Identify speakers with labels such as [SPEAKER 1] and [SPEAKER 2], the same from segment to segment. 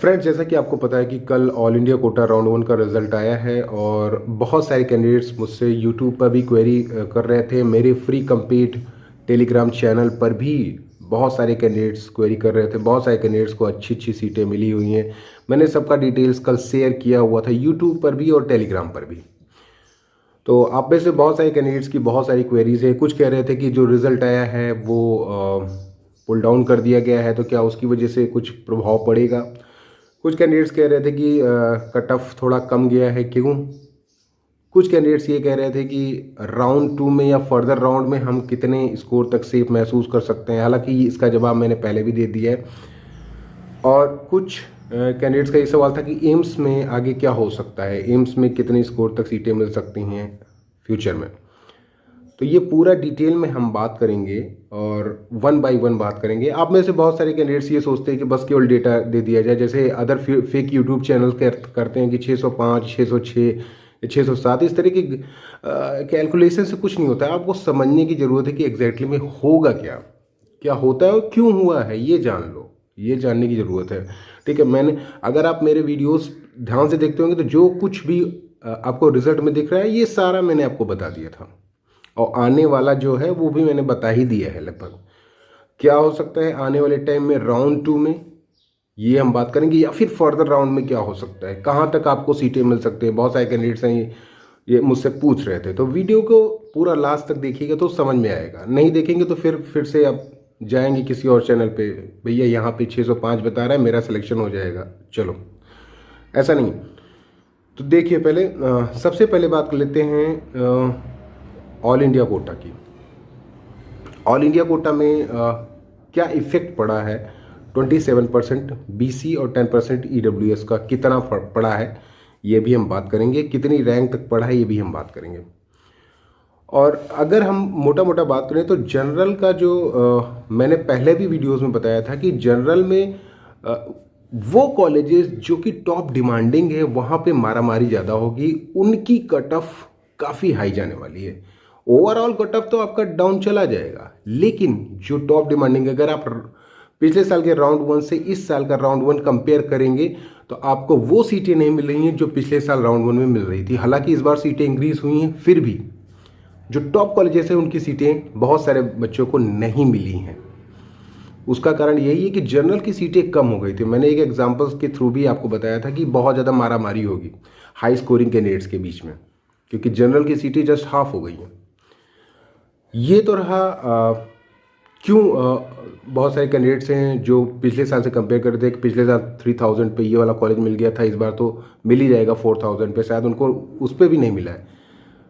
[SPEAKER 1] Friends, जैसा कि आपको पता है कि कल all India quota round one का रिजल्ट आया है और बहुत सारे कैंडिडेट्स मुझसे यूट्यूब पर भी क्वेरी कर रहे थे। मेरे फ्री कम्पीट टेलीग्राम चैनल पर भी बहुत सारे कैंडिडेट्स क्वेरी कर रहे थे। बहुत सारे कैंडिडेट्स को अच्छी अच्छी सीटें मिली हुई हैं। मैंने सबका डिटेल्स कल शेयर किया हुआ था यूट्यूब पर भी और टेलीग्राम पर भी। तो आप में से बहुत सारे कैंडिडेट्स की बहुत सारी क्वेरीज है। कुछ कह रहे थे कि जो रिज़ल्ट आया है वो पुल डाउन कर दिया गया है, तो क्या उसकी वजह से कुछ प्रभाव पड़ेगा। कुछ कैंडिडेट्स कह रहे थे कि कट ऑफ थोड़ा कम गया है, क्यों। कुछ कैंडिडेट्स ये कह रहे थे कि राउंड टू में या फर्दर राउंड में हम कितने स्कोर तक सेफ महसूस कर सकते हैं। हालांकि इसका जवाब मैंने पहले भी दे दिया है। और कुछ कैंडिडेट्स का ये सवाल था कि एम्स में आगे क्या हो सकता है, एम्स में कितने स्कोर तक सीटें मिल सकती हैं फ्यूचर में। तो ये पूरा डिटेल में हम बात करेंगे और वन बाय वन बात करेंगे। आप में से बहुत सारे कैंडिडेट्स ये सोचते हैं कि बस केवल डेटा दे दिया जाए, जैसे अदर फेक यूट्यूब चैनल करते हैं कि 605, 606, 607, इस तरह की कैलकुलेशन से कुछ नहीं होता है। आपको समझने की ज़रूरत है कि एग्जैक्टली में होगा क्या, क्या होता है और क्यों हुआ है, ये जान लो, ये जानने की ज़रूरत है। ठीक है, अगर आप मेरे वीडियोस ध्यान से देखते होंगे तो जो कुछ भी आपको रिजल्ट में दिख रहा है ये सारा मैंने आपको बता दिया था, और आने वाला जो है वो भी मैंने बता ही दिया है लगभग। क्या हो सकता है आने वाले टाइम में राउंड टू में, ये हम बात करेंगे, या फिर फर्दर राउंड में क्या हो सकता है, कहाँ तक आपको सीटें मिल सकते हैं। बहुत सारे कैंडिडेट्स हैं ये मुझसे पूछ रहे थे। तो वीडियो को पूरा लास्ट तक देखिएगा तो समझ में आएगा। नहीं देखेंगे तो फिर से आप जाएंगे किसी और चैनल पे, भैया यहाँ पे 605 बता रहा है, मेरा सिलेक्शन हो जाएगा। चलो, ऐसा नहीं। तो देखिए, पहले सबसे पहले बात कर लेते हैं ऑल इंडिया कोटा की। ऑल इंडिया कोटा में क्या इफेक्ट पड़ा है। 27% बीसी और 10% ईडब्ल्यूएस का कितना पड़ा है ये भी हम बात करेंगे। कितनी रैंक तक पड़ा है ये भी हम बात करेंगे। और अगर हम मोटा मोटा बात करें तो जनरल का जो मैंने पहले भी वीडियोस में बताया था कि जनरल में वो कॉलेजेस जो कि टॉप डिमांडिंग है वहाँ पे मारामारी ज़्यादा होगी, उनकी कट ऑफ काफ़ी हाई जाने वाली है। ओवरऑल कट ऑफ तो आपका डाउन चला जाएगा, लेकिन जो टॉप डिमांडिंग, अगर आप पिछले साल के राउंड वन से इस साल का राउंड वन कंपेयर करेंगे तो आपको वो सीटें नहीं मिल रही हैं जो पिछले साल राउंड वन में मिल रही थी। हालांकि इस बार सीटें इंक्रीज हुई हैं, फिर भी जो टॉप कॉलेजेस हैं उनकी सीटें बहुत सारे बच्चों को नहीं मिली हैं। उसका कारण यही है कि जनरल की सीटें कम हो गई थी। मैंने एक एग्जांपल्स के थ्रू भी आपको बताया था कि बहुत ज़्यादा मारामारी होगी हाई स्कोरिंग कैंडिडेट्स के बीच में, क्योंकि जनरल की सीटें जस्ट हाफ हो गई हैं। ये तो रहा क्यों बहुत सारे कैंडिडेट्स हैं जो पिछले साल से कंपेयर करते हैं कि पिछले साल 3000 पे ये वाला कॉलेज मिल गया था, इस बार तो मिल ही जाएगा 4000 पे, शायद उनको उस पर भी नहीं मिला है।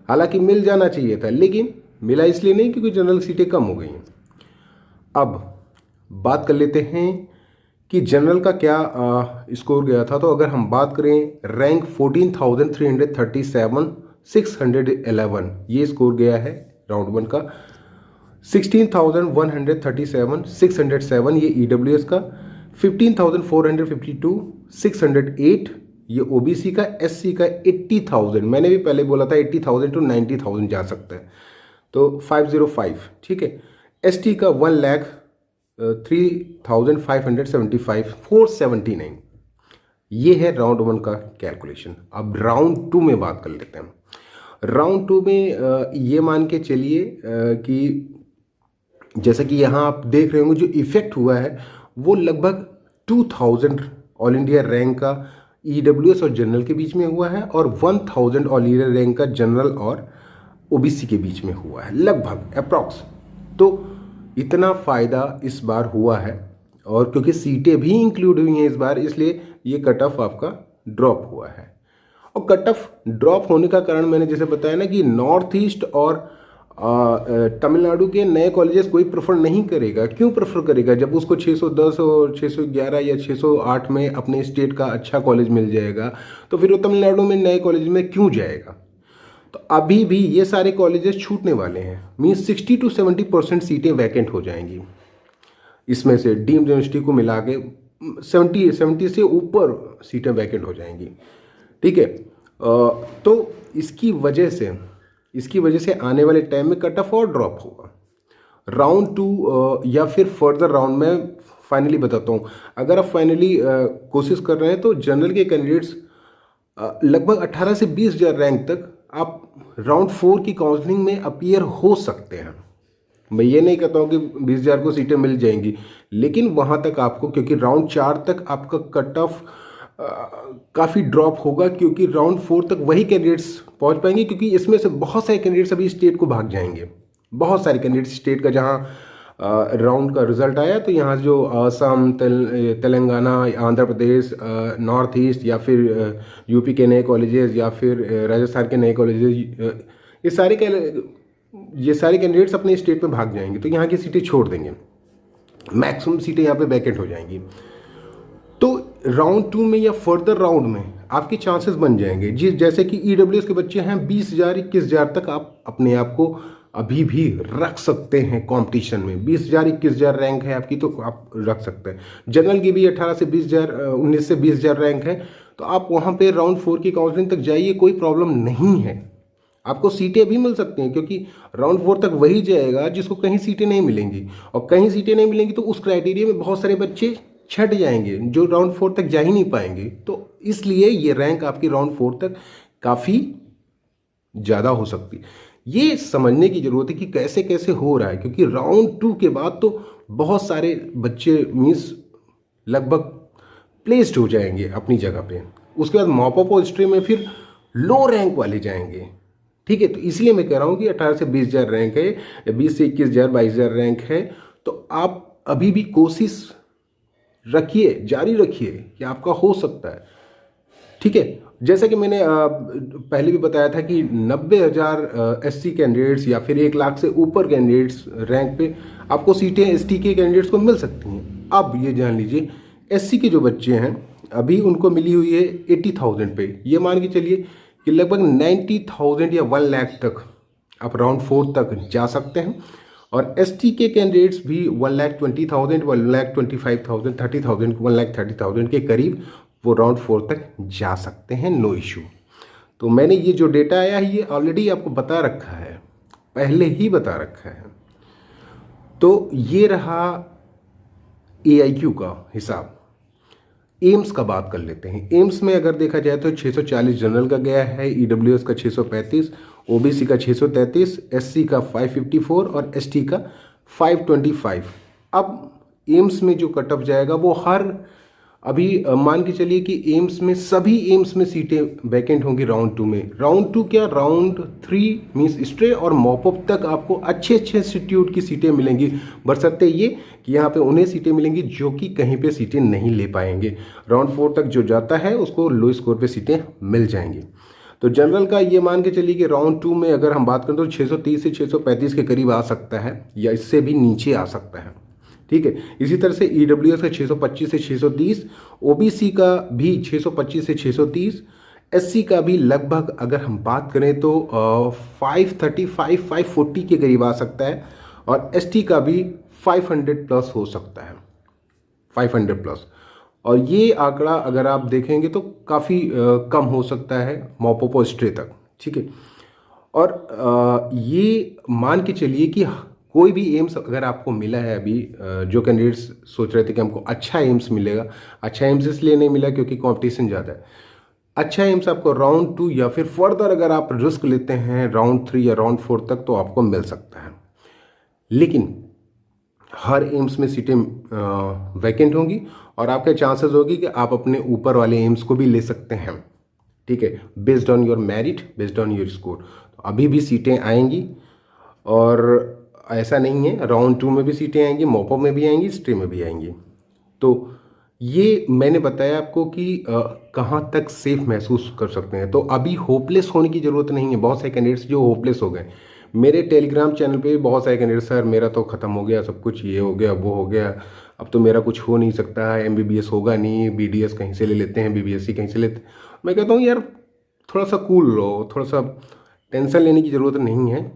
[SPEAKER 1] हालांकि मिल जाना चाहिए था, लेकिन मिला इसलिए नहीं क्योंकि जनरल सीटें कम हो गई हैं। अब बात कर लेते हैं कि जनरल का क्या स्कोर गया था। तो अगर हम बात करें रैंक 14,337 611 ये स्कोर गया है राउंड वन का। 16,137 607 ये ईडब्ल्यूएस का। 15,452 608 ये ओबीसी का। एससी का 80,000, मैंने भी पहले बोला था 80,000 to 90,000 जा सकता है, तो 505। ठीक है। एसटी का 1,03,575 479। ये है राउंड वन का कैलकुलेशन। अब राउंड टू में बात कर लेते हैं। राउंड टू में ये मान के चलिए कि जैसा कि यहाँ आप देख रहे होंगे जो इफेक्ट हुआ है वो लगभग 2000 ऑल इंडिया रैंक का ईडब्ल्यूएस और जनरल के बीच में हुआ है, और 1000 ऑल इंडिया रैंक का जनरल और ओबीसी के बीच में हुआ है, लगभग अप्रॉक्स। तो इतना फ़ायदा इस बार हुआ है, और क्योंकि सीटें भी इंक्लूड हुई हैं इस बार, इसलिए ये कट ऑफ आपका ड्रॉप हुआ है। और कट ऑफ ड्रॉप होने का कारण मैंने जैसे बताया ना कि नॉर्थ ईस्ट और तमिलनाडु के नए कॉलेजेस कोई प्रेफर नहीं करेगा। क्यों प्रेफर करेगा जब उसको 610 और 611 या 608 में अपने स्टेट का अच्छा कॉलेज मिल जाएगा, तो फिर वो तमिलनाडु में नए कॉलेज में क्यों जाएगा। तो अभी भी ये सारे कॉलेजेस छूटने वाले हैं, मीन्स 60 to 70% सीटें वैकेंट हो जाएंगी। इसमें से डीम्ड यूनिवर्सिटी को मिला के 70 से ऊपर सीटें वैकेंट हो जाएंगी। ठीक है। तो इसकी वजह से आने वाले टाइम में कट ऑफ और ड्रॉप होगा। राउंड टू या फिर फर्दर राउंड में फाइनली बताता हूँ। अगर आप फाइनली कोशिश कर रहे हैं तो जनरल के कैंडिडेट्स लगभग 18 से 20 हज़ार रैंक तक आप राउंड 4 की काउंसलिंग में अपीयर हो सकते हैं। मैं ये नहीं कहता हूँ कि 20 हज़ार को सीटें मिल जाएंगी, लेकिन वहाँ तक आपको, क्योंकि राउंड 4 तक आपका कट ऑफ काफ़ी ड्रॉप होगा, क्योंकि राउंड 4 तक वही कैंडिडेट्स पहुँच पाएंगे, क्योंकि इसमें से बहुत सारे कैंडिडेट्स अभी स्टेट को भाग जाएंगे। बहुत सारे कैंडिडेट्स स्टेट का जहाँ राउंड का रिजल्ट आया, तो यहाँ जो असम, तेलंगाना, आंध्र प्रदेश, नॉर्थ ईस्ट, या फिर यूपी के नए कॉलेजेस, या फिर राजस्थान के नए कॉलेजेस, ये सारे कैंडिडेट्स अपने स्टेट में भाग जाएंगे, तो यहाँ की सीटें छोड़ देंगे, मैक्सिमम सीटें यहाँ पे वैकेंट हो जाएंगी। तो राउंड 2 में या फर्दर राउंड में आपके चांसेस बन जाएंगे, जिस जैसे कि ईडब्ल्यूएस के बच्चे हैं, 20 हज़ार 21 हज़ार तक आप अपने आप को अभी भी रख सकते हैं कंपटीशन में। 20 हज़ार 21 हज़ार रैंक है आपकी, तो आप रख सकते हैं। जनरल की भी 18 से 20 हज़ार, 19 से 20 हज़ार रैंक है, तो आप वहाँ पे राउंड 4 की काउंसलिंग तक जाइए, कोई प्रॉब्लम नहीं है। आपको सीटें भी मिल सकती हैं, क्योंकि राउंड 4 तक वही जाएगा जिसको कहीं सीटें नहीं मिलेंगी, और कहीं सीटें नहीं मिलेंगी तो उस क्राइटेरिया में बहुत सारे बच्चे छट जाएंगे जो राउंड 4 तक जा ही नहीं पाएंगे। तो इसलिए ये रैंक आपकी राउंड 4 तक काफ़ी ज़्यादा हो सकती है। ये समझने की ज़रूरत है कि कैसे कैसे हो रहा है, क्योंकि राउंड 2 के बाद तो बहुत सारे बच्चे मीन्स लगभग प्लेस्ड हो जाएंगे अपनी जगह पे। उसके बाद मॉपअप और हिस्ट्री में फिर लो रैंक वाले जाएंगे, ठीक है। तो इसलिए मैं कह रहा हूँ कि 18 से 20 हज़ार रैंक है, या 20 से 21 हज़ार 22 हज़ार रैंक है, तो आप अभी भी कोशिश रखिए, जारी रखिए कि आपका हो सकता है, ठीक है। जैसा कि मैंने पहले भी बताया था कि 90,000 एससी कैंडिडेट्स या फिर 1 लाख से ऊपर कैंडिडेट्स रैंक पे आपको सीटें एसटी के कैंडिडेट्स को मिल सकती हैं। अब ये जान लीजिए, एससी के जो बच्चे हैं अभी उनको मिली हुई है 80,000 पे। ये मान के चलिए कि लगभग 90,000 या 1 लाख तक आप राउंड 4 तक जा सकते हैं। और एसटी के कैंडिडेट्स भी 1,20,000, 1,25,000, 30,000, 1,30,000 के करीब वो राउंड 4 तक जा सकते हैं, नो इशू। तो मैंने ये जो डेटा आया है ये ऑलरेडी आपको बता रखा है, पहले ही बता रखा है। तो ये रहा AIQ का हिसाब। एम्स का बात कर लेते हैं। एम्स में अगर देखा जाए तो 640 जनरल का गया है, EWS का 635, OBC का 633, SC का 554 और ST का 525। अब एम्स में जो कट ऑफ जाएगा वो हर अभी मान के चलिए कि एम्स में सभी एम्स में सीटें वैकेंट होंगी राउंड 2 में। राउंड 2 क्या, राउंड 3 मीन्स स्ट्रे और मॉपअप तक आपको अच्छे अच्छे इंस्टीट्यूट की सीटें मिलेंगी, बशर्ते ये कि यहाँ पे उन्हें सीटें मिलेंगी जो कि कहीं पे सीटें नहीं ले पाएंगे। राउंड 4 तक जो जाता है उसको लो स्कोर पे सीटें मिल जाएंगी। तो जनरल का ये मान के चलिए कि राउंड 2 में अगर हम बात करें तो 630 से 635 के करीब आ सकता है, या इससे भी नीचे आ सकता है, ठीक है। इसी तरह से EWS का 625 से 630, OBC का भी 625 से 630, SC का भी लगभग अगर हम बात करें तो 535 540 के करीब आ सकता है, और ST का भी 500 प्लस हो सकता है, 500 प्लस। और ये आंकड़ा अगर आप देखेंगे तो काफ़ी कम हो सकता है मॉपअप और स्ट्रे तक, ठीक है। और ये मान के चलिए कि कोई भी एम्स अगर आपको मिला है अभी, जो कैंडिडेट्स सोच रहे थे कि हमको अच्छा एम्स मिलेगा, अच्छा एम्स इसलिए नहीं मिला क्योंकि कंपटीशन ज़्यादा है। अच्छा एम्स आपको राउंड 2 या फिर फर्दर अगर आप रिस्क लेते हैं राउंड 3 या राउंड 4 तक तो आपको मिल सकता है, लेकिन हर एम्स में सीटें वैकेंट होंगी और आपके चांसेस होगी कि आप अपने ऊपर वाले एम्स को भी ले सकते हैं, ठीक है, based on your merit, based on your score. तो अभी भी सीटें आएंगी, और ऐसा नहीं है, राउंड 2 में भी सीटें आएंगी, मॉपअप में भी आएंगी, स्ट्रे में भी आएंगी। तो ये मैंने बताया आपको कि कहाँ तक सेफ महसूस कर सकते हैं। तो अभी होपलेस होने की ज़रूरत नहीं है। बहुत सारे कैंडिडेट्स जो होपलेस हो गए, मेरे टेलीग्राम चैनल पे भी बहुत सारे कैंडिडेट, सर मेरा तो ख़त्म हो गया सब कुछ, ये हो गया वो हो गया, अब तो मेरा कुछ हो नहीं सकता है, MBBS होगा नहीं, BDS कहीं से ले लेते हैं, BBSC कहीं से लेते। मैं कहता हूँ यार थोड़ा सा कूल लो, थोड़ा सा टेंशन लेने की ज़रूरत नहीं है,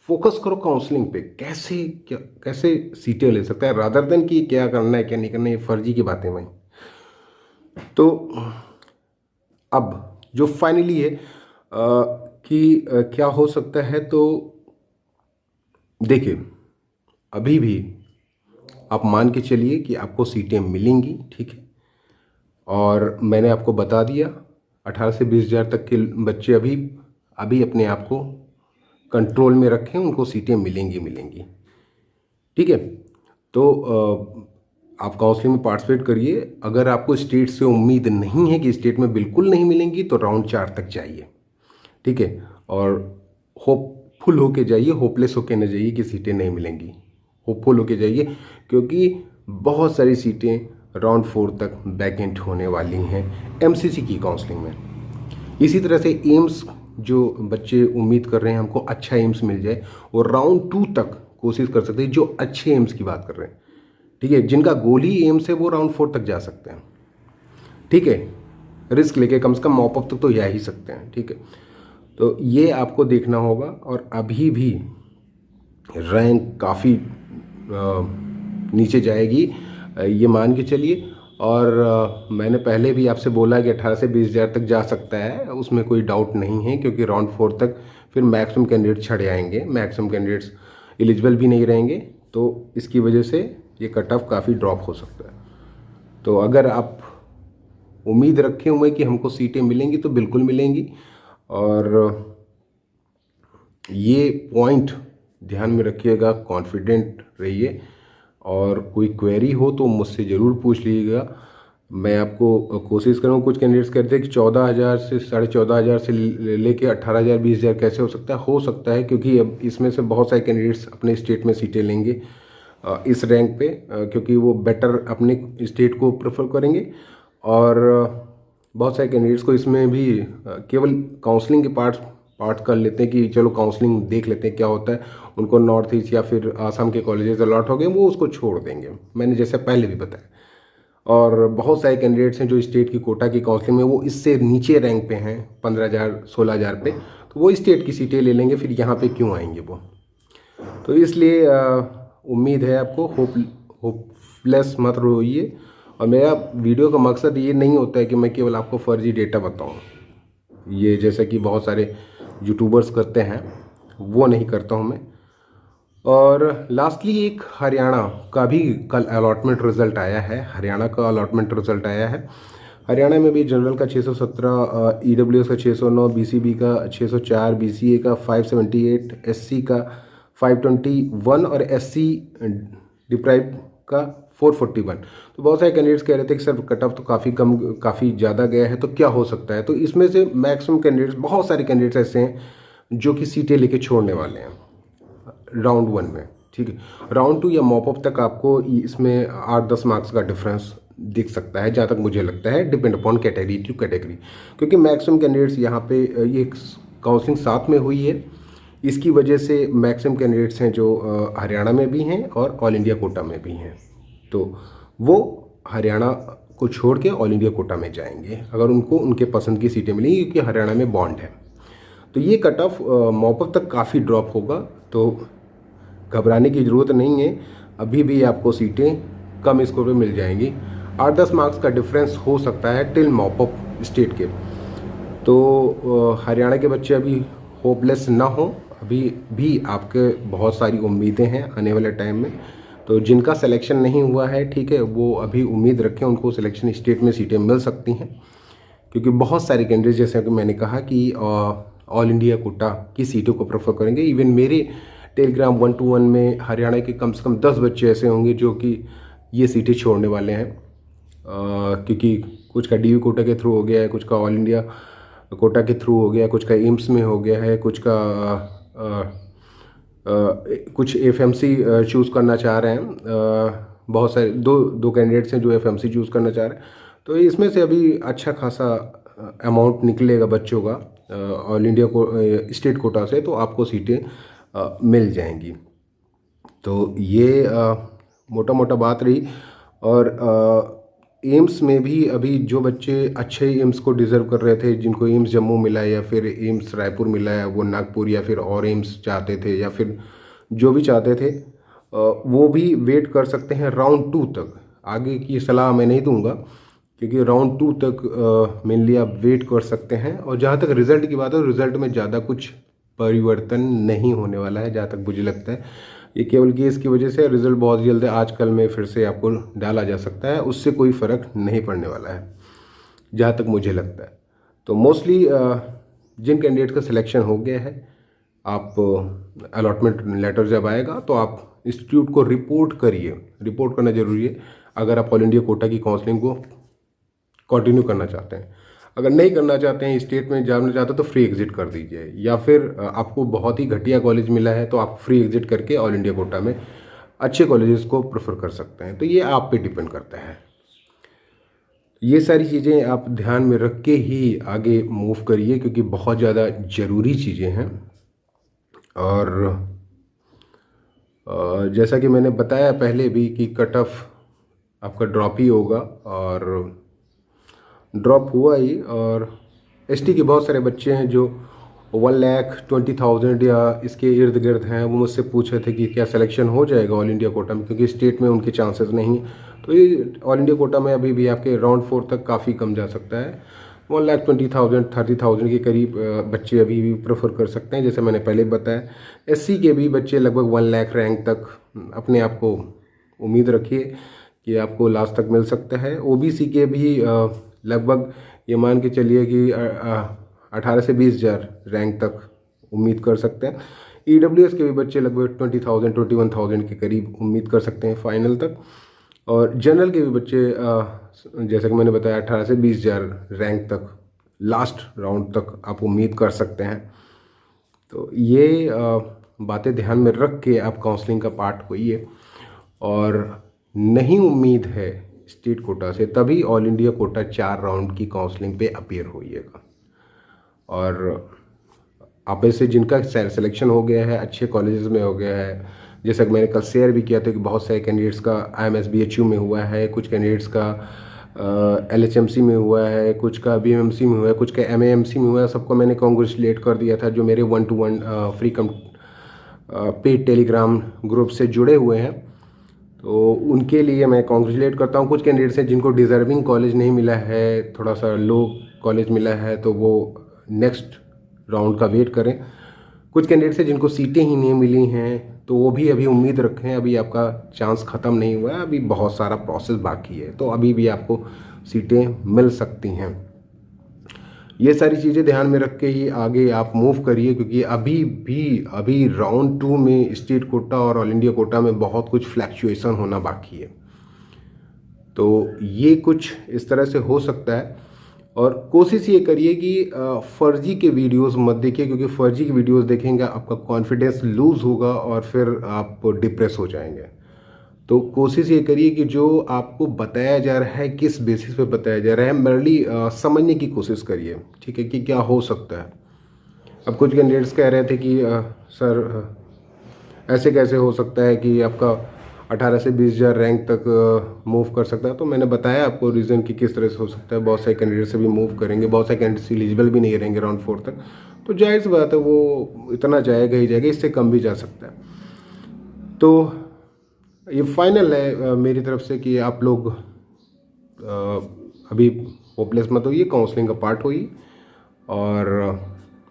[SPEAKER 1] फोकस करो काउंसलिंग पे, कैसे सीटें ले सकता है, रादर देन कि क्या करना है क्या नहीं करना है, फर्जी की बातें भाई। तो अब जो फाइनली है कि क्या हो सकता है, तो देखिए अभी भी आप मान के चलिए कि आपको सीटें मिलेंगी, ठीक है। और मैंने आपको बता दिया 18 से 20 हज़ार तक के बच्चे अभी अभी अपने आप को कंट्रोल में रखें, उनको सीटें मिलेंगी मिलेंगी, ठीक है। तो आप काउंसलिंग में पार्टिसिपेट करिए। अगर आपको स्टेट से उम्मीद नहीं है कि स्टेट में बिल्कुल नहीं मिलेंगी तो राउंड 4 तक जाइए, ठीक है। और होपफुल होके जाइए, होपलेस होके न जाइए कि सीटें नहीं मिलेंगी। होपफुल होके जाइए, क्योंकि बहुत सारी सीटें राउंड 4 तक वैकेंट होने वाली हैं एमसीसी की काउंसलिंग में। इसी तरह से एम्स, जो बच्चे उम्मीद कर रहे हैं हमको अच्छा एम्स मिल जाए, वो राउंड 2 तक कोशिश कर सकते हैं, जो अच्छे एम्स की बात कर रहे हैं, ठीक है। जिनका गोल ही एम्स है वो राउंड 4 तक जा सकते हैं, ठीक है। रिस्क लेके कम से कम मॉपअप तक तो जा ही सकते हैं, ठीक है। तो ये आपको देखना होगा। और अभी भी रैंक काफ़ी नीचे जाएगी, ये मान के चलिए। और मैंने पहले भी आपसे बोला कि 18 से 20 हज़ार तक जा सकता है, उसमें कोई डाउट नहीं है, क्योंकि राउंड 4 तक फिर मैक्सिमम कैंडिडेट छड़े आएंगे, मैक्सिमम कैंडिडेट्स एलिजिबल भी नहीं रहेंगे, तो इसकी वजह से ये कट ऑफ काफ़ी ड्रॉप हो सकता है। तो अगर आप उम्मीद रखे हुए कि हमको सीटें मिलेंगी तो बिल्कुल मिलेंगी। और ये पॉइंट ध्यान में रखिएगा, कॉन्फिडेंट रहिए। और कोई क्वेरी हो तो मुझसे ज़रूर पूछ लीजिएगा, मैं आपको कोशिश करूँगा। कुछ कैंडिडेट्स कहते हैं कि 14,000 से 14,500 से लेके 18,000 20,000 कैसे हो सकता है, क्योंकि अब इसमें से बहुत सारे कैंडिडेट्स अपने स्टेट में सीटें लेंगे इस रैंक पे, क्योंकि वो बेटर अपने स्टेट को प्रेफर करेंगे। और बहुत सारे कैंडिडेट्स को इसमें भी केवल काउंसलिंग के पार्ट कर लेते हैं कि चलो काउंसलिंग देख लेते हैं क्या होता है, उनको नॉर्थ ईस्ट या फिर आसाम के कॉलेजेस अलॉट हो गए, वो उसको छोड़ देंगे, मैंने जैसे पहले भी बताया। और बहुत सारे कैंडिडेट्स हैं जो स्टेट की कोटा की काउंसलिंग में वो इससे नीचे रैंक पे हैं, 15,000 16,000 पे, तो वो स्टेट की सीटें ले लेंगे, फिर यहाँ पे क्यों आएंगे वो। तो इसलिए उम्मीद है आपको, होपलेस मत रोइए। और मेरा वीडियो का मकसद ये नहीं होता है कि मैं केवल आपको फर्जी डेटा बताऊँ, ये जैसा कि बहुत सारे यूट्यूबर्स करते हैं, वो नहीं करता हूँ मैं। और लास्टली एक हरियाणा का भी कल अलॉटमेंट रिज़ल्ट आया है, हरियाणा का अलॉटमेंट रिज़ल्ट आया है। हरियाणा में भी जनरल का 617, ईडब्ल्यूएस का 609, बीसीबी का 604, बीसीए का 578, एससी का 521 और एससी डिप्राइव का 441। तो बहुत सारे कैंडिडेट्स कह रहे थे कि सर कट ऑफ तो काफ़ी कम, काफ़ी ज़्यादा गया है, तो क्या हो सकता है। तो इसमें से मैक्सिमम कैंडिडेट्स, बहुत सारे कैंडिडेट्स ऐसे हैं जो कि सीटें लेके छोड़ने वाले हैं राउंड 1 में, ठीक है। राउंड 2 या मॉपअप तक आपको इसमें 8-10 मार्क्स का डिफरेंस दिख सकता है, जहाँ तक मुझे लगता है, depend upon category two category, क्योंकि मैक्सिमम कैंडिडेट्स यहाँ पे ये काउंसलिंग साथ में हुई है, इसकी वजह से मैक्सिमम कैंडिडेट्स हैं जो हरियाणा में भी हैं और ऑल इंडिया कोटा में भी हैं, तो वो हरियाणा को छोड़ के ऑल इंडिया कोटा में जाएंगे अगर उनको उनके पसंद की सीटें मिलेंगी, क्योंकि हरियाणा में बॉन्ड है। तो ये कट ऑफ मॉपअप तक काफ़ी ड्रॉप होगा, तो घबराने की ज़रूरत नहीं है, अभी भी आपको सीटें कम स्कोर पे मिल जाएंगी। 8-10 मार्क्स का डिफरेंस हो सकता है टिल मॉपअप स्टेट के। तो हरियाणा के बच्चे अभी होपलेस ना हो, अभी भी आपके बहुत सारी उम्मीदें हैं आने वाले टाइम में। तो जिनका सिलेक्शन नहीं हुआ है, ठीक है, वो अभी उम्मीद रखें, उनको सिलेक्शन स्टेट में सीटें मिल सकती हैं, क्योंकि बहुत सारे कैंडिडेट, जैसे कि मैंने कहा कि ऑल इंडिया कोटा की सीटों को प्रेफर करेंगे। इवन मेरे टेलीग्राम 1-to-1 में हरियाणा के कम से कम 10 बच्चे ऐसे होंगे जो कि ये सीटें छोड़ने वाले हैं, क्योंकि कुछ का डीयू कोटा के थ्रू हो गया है, कुछ का ऑल इंडिया कोटा के थ्रू हो गया है, कुछ का एम्स में हो गया है, कुछ का कुछ एफएमसी चूज़ करना चाह रहे हैं। बहुत सारे दो कैंडिडेट्स हैं जो एफएमसी चूज़ करना चाह रहे हैं, तो इसमें से अभी अच्छा खासा अमाउंट निकलेगा बच्चों का ऑल इंडिया को स्टेट कोटा से, तो आपको सीटें मिल जाएंगी। तो ये मोटा मोटा बात रही। और एम्स में भी अभी जो बच्चे अच्छे एम्स को डिज़र्व कर रहे थे, जिनको एम्स जम्मू मिला है या फिर एम्स रायपुर मिला है, वो नागपुर या फिर और एम्स चाहते थे या फिर जो भी चाहते थे, वो भी वेट कर सकते हैं राउंड 2 तक। आगे की सलाह मैं नहीं दूंगा, क्योंकि राउंड 2 तक मेनली आप वेट कर सकते हैं। और जहाँ तक रिज़ल्ट की बात है, रिज़ल्ट में ज़्यादा कुछ परिवर्तन नहीं होने वाला है, जहाँ तक मुझे लगता है। ये केवल कि इसकी वजह से रिज़ल्ट बहुत जल्द आजकल में फिर से आपको डाला जा सकता है, उससे कोई फ़र्क नहीं पड़ने वाला है जहाँ तक मुझे लगता है। तो मोस्टली जिन कैंडिडेट का सिलेक्शन हो गया है, आप अलॉटमेंट लेटर जब आएगा तो आप इंस्टीट्यूट को रिपोर्ट करिए। रिपोर्ट करना ज़रूरी है अगर आप ऑल इंडिया कोटा की काउंसलिंग को कंटिन्यू करना चाहते हैं। अगर नहीं करना चाहते हैं, स्टेट में जाना चाहते हैं, तो फ्री एग्जिट कर दीजिए, या फिर आपको बहुत ही घटिया कॉलेज मिला है तो आप फ्री एग्जिट करके ऑल इंडिया कोटा में अच्छे कॉलेजेस को प्रेफर कर सकते हैं। तो ये आप पे डिपेंड करता है। ये सारी चीज़ें आप ध्यान में रख के ही आगे मूव करिए, क्योंकि बहुत ज़्यादा ज़रूरी चीज़ें हैं। और जैसा कि मैंने बताया पहले भी कि कट ऑफ आपका ड्रॉप ही होगा, और ड्रॉप हुआ ही। और एसटी के बहुत सारे बच्चे हैं जो 1,20,000 या इसके इर्द गिर्द हैं, वो मुझसे पूछ रहे थे कि क्या सिलेक्शन हो जाएगा ऑल इंडिया कोटा में, क्योंकि स्टेट में उनके चांसेस नहीं। तो ये ऑल इंडिया कोटा में अभी भी आपके राउंड 4 तक काफ़ी कम जा सकता है। 1,20,000 30,000 के करीब बच्चे अभी भी प्रेफर कर सकते हैं। जैसे मैंने पहले बताया, एससी के भी बच्चे लगभग 1 लाख रैंक तक अपने आप को उम्मीद रखिए कि आपको लास्ट तक मिल सकता है। ओबीसी के भी लगभग ये मान के चलिए कि 18 से 20,000 रैंक तक उम्मीद कर सकते हैं। ईडब्ल्यूएस के भी बच्चे लगभग 20,000 21,000 के करीब उम्मीद कर सकते हैं फाइनल तक। और जनरल के भी बच्चे जैसा कि मैंने बताया 18 से 20,000 रैंक तक लास्ट राउंड तक आप उम्मीद कर सकते हैं। तो ये बातें ध्यान में रख के आप काउंसलिंग का पार्ट होइए। और नहीं उम्मीद है स्टेट कोटा से, तभी ऑल इंडिया कोटा 4 राउंड की काउंसलिंग पे अपीयर होइएगा। और आप ऐसे जिनका सिलेक्शन हो गया है, अच्छे कॉलेजेस में हो गया है, जैसा कि मैंने कल शेयर भी किया था कि बहुत सारे कैंडिडेट्स का IMS BHU में हुआ है, कुछ कैंडिडेट्स का LHMC में हुआ है, कुछ का BMMC में हुआ है, कुछ का MAMC में हुआ है। सबको मैंने कॉन्ग्रेचुलेट कर दिया था जो मेरे 1-to-1 free paid Telegram group से जुड़े हुए हैं। तो उनके लिए मैं कॉन्ग्रेचुलेट करता हूँ। कुछ कैंडिडेट्स हैं जिनको डिज़र्विंग कॉलेज नहीं मिला है, थोड़ा सा लो कॉलेज मिला है, तो वो नेक्स्ट राउंड का वेट करें। कुछ कैंडिडेट्स हैं जिनको सीटें ही नहीं मिली हैं, तो वो भी अभी उम्मीद रखें। अभी आपका चांस ख़त्म नहीं हुआ है, अभी बहुत सारा प्रोसेस बाकी है, तो अभी भी आपको सीटें मिल सकती हैं। ये सारी चीज़ें ध्यान में रख के ही आगे आप मूव करिए, क्योंकि अभी राउंड 2 में स्टेट कोटा और ऑल इंडिया कोटा में बहुत कुछ फ्लैक्चुएशन होना बाकी है। तो ये कुछ इस तरह से हो सकता है। और कोशिश ये करिए कि फर्जी के वीडियोस मत देखिए, क्योंकि फर्जी की वीडियोस देखेंगे आपका कॉन्फिडेंस लूज़ होगा और फिर आप डिप्रेस हो जाएंगे। तो कोशिश ये करिए कि जो आपको बताया जा रहा है किस बेसिस पे बताया जा रहा है, मरली समझने की कोशिश करिए, ठीक है, कि क्या हो सकता है। अब कुछ कैंडिडेट्स कह रहे थे कि सर ऐसे कैसे हो सकता है कि आपका 18 से 20,000 रैंक तक मूव कर सकता है। तो मैंने बताया आपको रीज़न कि किस तरह से हो सकता है। बहुत सारे कैंडिडेट से भी मूव करेंगे, बहुत सारे कैंडिडेट्स एलिजिबल भी नहीं रहेंगे राउंड 4 तक, तो जाहिर सी बात है वो इतना जाएगा ही जाएगा, इससे कम भी जा सकता है। तो ये फाइनल है मेरी तरफ से कि आप लोग अभी होपलेस मत होइए, काउंसलिंग का पार्ट होइए। और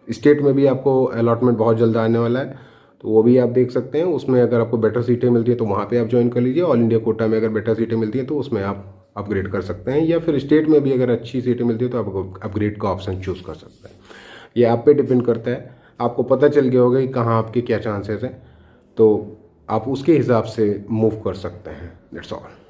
[SPEAKER 1] स्टेट में भी आपको अलॉटमेंट बहुत जल्द आने वाला है, तो वो भी आप देख सकते हैं। उसमें अगर आपको बेटर सीटें मिलती हैं तो वहाँ पे आप ज्वाइन कर लीजिए। ऑल इंडिया कोटा में अगर बेटर सीटें मिलती हैं तो उसमें आप अपग्रेड कर सकते हैं, या फिर स्टेट में भी अगर अच्छी सीटें मिलती हैं तो आप अपग्रेड का ऑप्शन चूज़ कर सकते हैं। ये आप पे डिपेंड करता है। आपको पता चल गया होगा कि कहाँ आपके क्या चांसेस हैं, तो आप उसके हिसाब से मूव कर सकते हैं। That's all.